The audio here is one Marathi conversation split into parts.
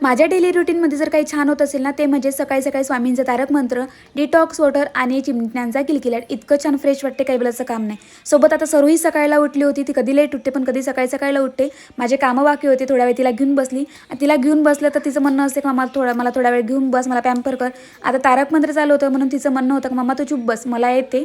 माझ्या डेली रुटीनमध्ये जर काही छान होत असेल ना, ते म्हणजे सकाळी सकाळी स्वामींचं तारक मंत्र, डिटॉक्स वॉटर आणि चिमण्यांचा किलकिलाट. इतकं छान फ्रेश वाटते, काही बोलायचं काम नाही. सोबत आता सरूही सकाळला उठली होती. ती कधी लेट उठते पण कधी सकाळी सकाळला उठते. माझे कामं बाकी होते, थोड्या वेळ तिला घेऊन बसली. तिला घेऊन बसलं तर तिचं म्हणणं असते की मला थोडा वेळ घेऊन बस, मला पॅम्पर कर. आता तारक मंत्र चालू होतं म्हणून तिचं म्हणणं होतं की मम्मा तू चुप बस, मला येते.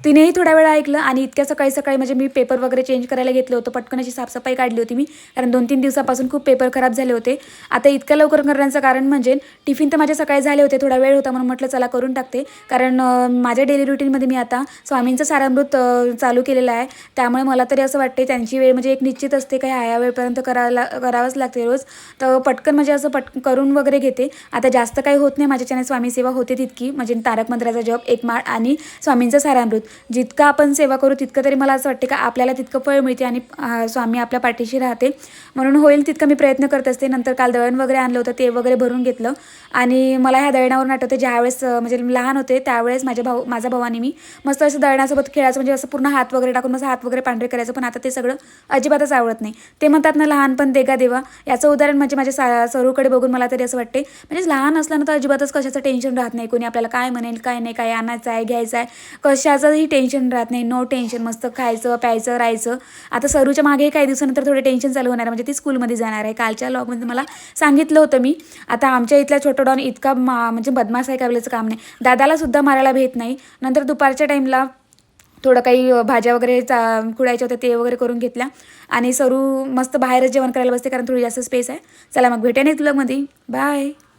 तिनेही थोडा वेळ ऐकलं आणि इतक्या सकाळी सकाळी म्हणजे मी पेपर वगैरे चेंज करायला घेतलं होतं. पटकन अशी साफसफाई काढली होती मी, कारण 2-3 दिवसापासून खूप पेपर खराब झाले होते. आता इतक्या लवकर करण्याचं कारण म्हणजे टिफिन तर माझे सकाळी झाले होते, थोडा वेळ होता म्हणून म्हटलं चला करून टाकते. कारण माझ्या डेली रुटीनमध्ये मी आता स्वामींचं सारामृत चालू केलेलं आहे. त्यामुळे मला तरी असं वाटते त्यांची वेळ म्हणजे एक निश्चित असते, काही ह्या वेळपर्यंत करावंच लागते रोज. तर पटकन म्हणजे असं करून वगैरे घेते. आता जास्त काही होत नाही माझ्याच्याने, स्वामी सेवा होते तितकी, म्हणजे तारक मंत्राचा जप, एक माळ आणि स्वामींचं सारामृत. जितकं आपण सेवा करू तितकं तरी मला असं वाटते का आपल्याला तितकं फळ मिळते आणि स्वामी आपल्या पाठीशी राहते. म्हणून होईल तितकं मी प्रयत्न करत असते. नंतर काल दळण वगैरे आणलं होतं, ते वगैरे भरून घेतलं. आणि मला ह्या दळणावरून आठवते, ज्यावेळेस म्हणजे लहान होते त्यावेळेस माझा भाऊ आणि मी मस्त असं दळणासोबत खेळायचं, म्हणजे असं पूर्ण हात वगैरे टाकून असं हात वगैरे पांढरे करायचं. पण आता ते सगळं अजिबातच आवडत नाही. ते म्हणतात ना, लहानपण देगा देवा. याचं उदाहरण म्हणजे माझ्या सरूकडे बघून मला तरी असं वाटते, म्हणजे लहान असल्यानं तर अजिबातच कशाचं टेन्शन राहत नाही. कोणी आपल्याला काय म्हणेल काय नाही, काय आणायचं आहे घ्यायचं आहे, कशाचंही टेन्शन राहत नाही. नो टेन्शन, मस्त खायचं प्यायचं राहायचं. आता सरूच्या मागे काही दिवसानंतर थोडे टेन्शन चालू होणार, म्हणजे ती स्कूलमध्ये जाणार आहे. कालच्या लॉगमध्ये मला सांगितलं होतं मी. आता आमच्या इथला छोटा डॉन इतका म्हणजे बदमाश आहे, बोलायचं काम नाही. दादाला सुद्धा मारायला भेट नाही. नंतर दुपारच्या टाईमला थोडं काही भाज्या वगैरे कुडायच्या होत्या, ते वगैरे करून घेतल्या. आणि सरू मस्त बाहेरच जेवण करायला बसते, कारण थोडी जास्त स्पेस आहे. चला मग भेटेन तुला मध्ये. बाय.